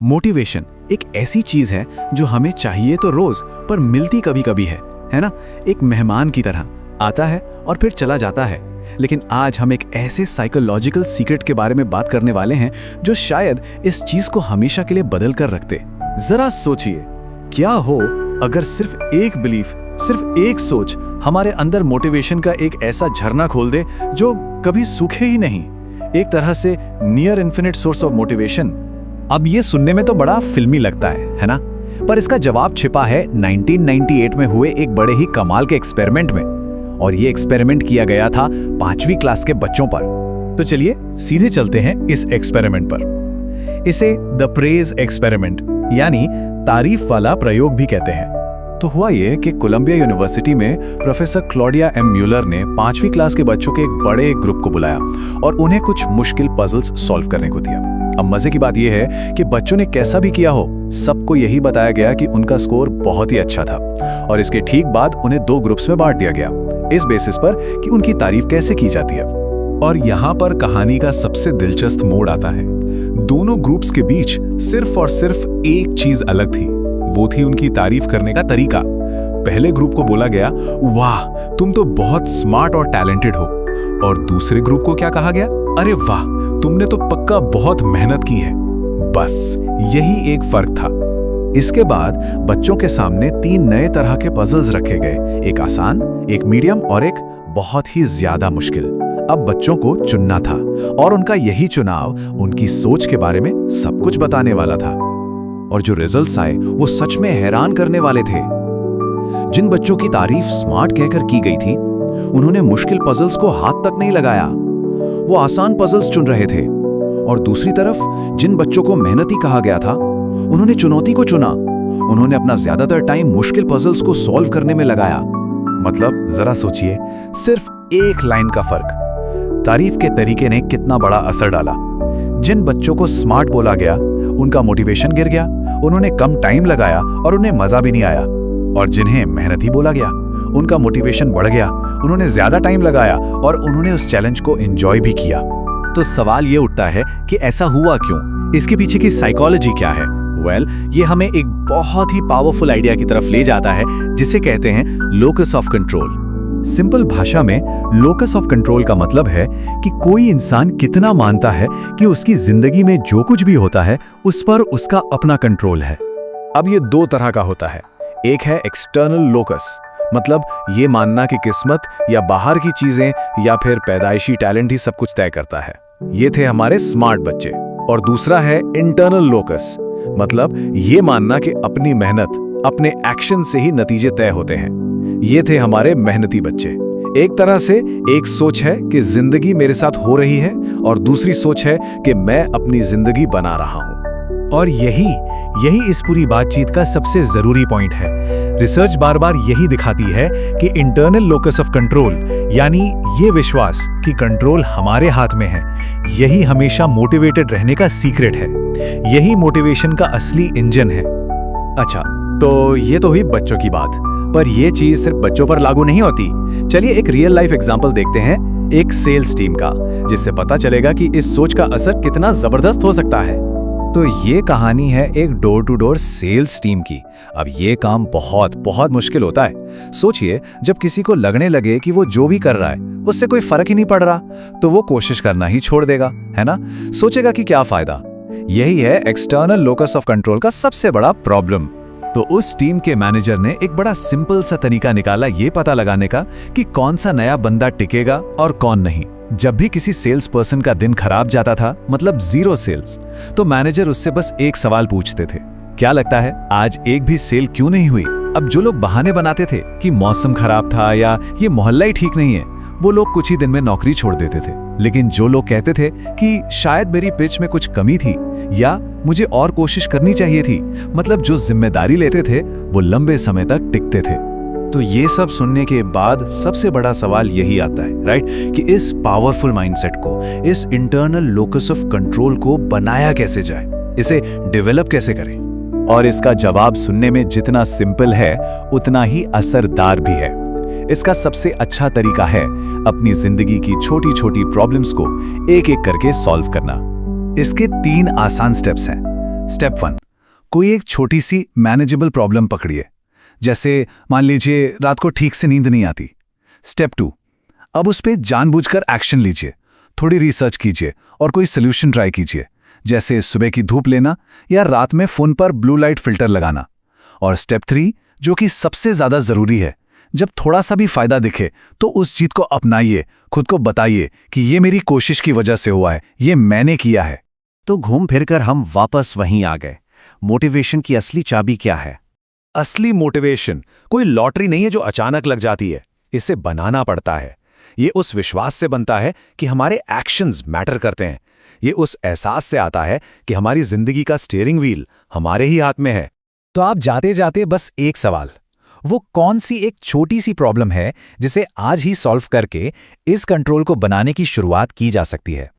Motivation एक ऐसी चीज है जो हमें चाहिए तो रोज पर मिलती कभी कभी है ना। एक मेहमान की तरह आता है और फिर चला जाता है। लेकिन आज हम एक ऐसे साइकोलॉजिकल सीक्रेट के बारे में बात करने वाले हैं जो शायद इस चीज को हमेशा के लिए बदल कर रखते। जरा सोचिए, क्या हो अगर सिर्फ एक बिलीफ, सिर्फ एक सोच हमारे अंदर मोटिवेशन का एक ऐसा झरना खोल दे जो कभी सूखे ही नहीं। एक तरह से near infinite source of motivation. अब ये सुनने में तो बड़ा फिल्मी लगता है ना? पर इसका जवाब छिपा है 1998 में हुए एक बड़े ही कमाल के एक्सपेरिमेंट में। और ये एक्सपेरिमेंट किया गया था 5वीं क्लास के बच्चों पर। तो चलिए सीधे चलते हैं इस एक्सपेरिमेंट पर। इसे द प्रेज एक्सपेरिमेंट यानी तारीफ वाला प्रयोग भी कहते हैं। तो हुआ ये कि कोलंबिया यूनिवर्सिटी में प्रोफेसर क्लॉडिया एम म्यूलर ने 5वीं क्लास के बच्चों के एक बड़े ग्रुप को बुलाया और उन्हें कुछ मुश्किल पजल्स सॉल्व करने को दिया। अब मजे की बात यह है कि बच्चों ने कैसा भी किया हो, सबको यही बताया गया कि उनका स्कोर बहुत ही अच्छा था। और इसके ठीक बाद उन्हें 2 ग्रुप्स में बांट दिया गया, इस बेसिस पर कि उनकी तारीफ कैसे की जाती है। और यहाँ पर कहानी का सबसे दिलचस्प मोड़ आता है। दोनों ग्रुप्स के बीच सिर्फ और सिर्फ एक चीज अलग थी, वो थी उनकी तारीफ करने का तरीका। पहले ग्रुप को बोला गया, वाह तुम तो बहुत स्मार्ट और टैलेंटेड हो। और दूसरे ग्रुप को क्या कहा गया, अरे वाह तुमने तो पक्का बहुत मेहनत की है। बस यही एक फर्क था। इसके बाद बच्चों के सामने 3 नए तरह के पजल्स रखे गए, एक आसान, एक मीडियम और एक बहुत ही ज्यादा मुश्किल। अब बच्चों को चुनना था और उनका यही चुनाव उनकी सोच के बारे में सब कुछ बताने वाला था। और जो रिजल्ट्स आए वो सच में हैरान करने वाले थे। जिन बच्चों की तारीफ स्मार्ट कहकर की गई थी, उन्होंने मुश्किल पजल्स को हाथ तक नहीं लगाया, वो आसान पजल्स चुन रहे थे। और दूसरी तरफ जिन बच्चों को मेहनती कहा गया था, उन्होंने चुनौती को चुना। उन्होंने अपना ज्यादातर टाइम मुश्किल पजल्स को सॉल्व करने में लगाया। मतलब जरा सोचिए, सिर्फ एक लाइन का फर्क तारीफ के तरीके ने कितना बड़ा असर डाला। जिन बच्चों को स्मार्ट बोला गया, उनका मोटिवेशन गिर गया, उन्होंने कम टाइम लगाया और उन्हें मजा भी नहीं आया। और जिन्हें मेहनती बोला गया, उनका मोटिवेशन बढ़ गया, उन्होंने ज्यादा टाइम लगाया और उन्होंने उस चैलेंज को एंजॉय भी किया। तो सवाल ये उठता है कि ऐसा हुआ क्यों? इसके पीछे की साइकोलॉजी क्या है? ये हमें एक बहुत ही पावरफुल आइडिया की तरफ ले जाता है जिसे कहते हैं लोकस ऑफ कंट्रोल। सिंपल भाषा में लोकस ऑफ कंट्रोल का मतलब है कि कोई इंसान कितना मानता है कि उसकी जिंदगी में जो कुछ भी होता है उस पर उसका अपना कंट्रोल है। अब ये 2 तरह का होता है। एक है एक्सटर्नल लोकस, मतलब ये मानना कि किस्मत या बाहर की चीजें या फिर पैदाइशी टैलेंट ही सब कुछ तय करता है। ये थे हमारे स्मार्ट बच्चे। और दूसरा है इंटरनल लोकस, मतलब ये मानना कि अपनी मेहनत, अपने एक्शन से ही नतीजे तय होते हैं। ये थे हमारे मेहनती बच्चे। एक तरह से एक सोच है कि जिंदगी मेरे साथ हो रही है और दूसरी सोच है कि मैं अपनी जिंदगी बना रहा हूं। और यही इस पूरी बातचीत का सबसे जरूरी पॉइंट है। रिसर्च बार बार यही दिखाती है कि इंटरनल लोकस ऑफ कंट्रोल, यानी ये विश्वास कि कंट्रोल हमारे हाथ में है, यही हमेशा मोटिवेटेड रहने का सीक्रेट है। यही मोटिवेशन का असली इंजन है। अच्छा, तो ये तो हुई बच्चों की बात, पर ये चीज सिर्फ बच्चों पर लागू नहीं होती। चलिए एक रियल लाइफ एग्जांपल देखते हैं, एक सेल्स टीम का, जिससे पता चलेगा कि इस सोच का असर कितना जबरदस्त हो सकता है। तो ये कहानी है एक door to door sales team की। अब ये काम बहुत मुश्किल होता है। सोचिए, जब किसी को लगने लगे कि वो जो भी कर रहा है उससे कोई फर्क ही नहीं पड़ रहा, तो वो कोशिश करना ही छोड़ देगा, है ना? सोचेगा कि क्या फायदा। यही है एक्सटर्नल लोकस ऑफ कंट्रोल का सबसे बड़ा प्रॉब्लम। तो उस टीम के मैनेजर ने एक बड़ा सिंपल सा तरीका निकाला ये पता लगाने का कि कौन सा नया बंदा टिकेगा और कौन नहीं। जब भी किसी सेल्स पर्सन का दिन खराब जाता था, मतलब 0 सेल्स, तो मैनेजर उससे बस एक सवाल पूछते थे, क्या लगता है आज एक भी सेल क्यों नहीं हुई? अब जो लोग बहाने बनाते थे कि मौसम खराब था या ये मोहल्ला ही ठीक नहीं है, वो लोग कुछ ही दिन में नौकरी छोड़ देते थे। लेकिन जो लोग कहते थे कि शायद मेरी पिच में कुछ कमी थी या मुझे और कोशिश करनी चाहिए थी, मतलब जो जिम्मेदारी लेते थे, वो लंबे समय तक टिकते थे। तो ये सब सुनने के बाद सबसे बड़ा सवाल यही आता है, राइट, कि इस पावरफुल माइंडसेट को, इस इंटरनल लोकस ऑफ कंट्रोल को बनाया कैसे जाए, इसे डेवलप कैसे करें? और इसका जवाब सुनने में जितना सिंपल है उतना ही असरदार भी है। इसका सबसे अच्छा तरीका है अपनी जिंदगी की छोटी छोटी प्रॉब्लम्स को एक एक करके सॉल्व करना। इसके 3 आसान स्टेप्स हैं। स्टेप 1, कोई एक छोटी सी मैनेजेबल प्रॉब्लम पकड़िए। जैसे मान लीजिए रात को ठीक से नींद नहीं आती। स्टेप 2, अब उस पे जानबूझकर एक्शन लीजिए। थोड़ी रिसर्च कीजिए और कोई सोल्यूशन ट्राई कीजिए, जैसे सुबह की धूप लेना या रात में फोन पर ब्लू लाइट फिल्टर लगाना। और स्टेप 3, जो कि सबसे ज्यादा जरूरी है, जब थोड़ा सा भी फायदा दिखे तो उस चीज को अपनाइए, खुद को बताइए कि ये मेरी कोशिश की वजह से हुआ है, ये मैंने किया है। तो घूम फिरकर हम वापस वहीं आ गए। मोटिवेशन की असली चाबी क्या है? असली मोटिवेशन कोई लॉटरी नहीं है जो अचानक लग जाती है। इसे बनाना पड़ता है। ये उस विश्वास से बनता है कि हमारे एक्शंस मैटर करते हैं। ये उस एहसास से आता है कि हमारी जिंदगी का स्टीयरिंग व्हील हमारे ही हाथ में है। तो आप जाते जाते बस एक सवाल, वो कौन सी एक छोटी सी प्रॉब्लम है जिसे आज ही सॉल्व करके इस कंट्रोल को बनाने की शुरुआत की जा सकती है?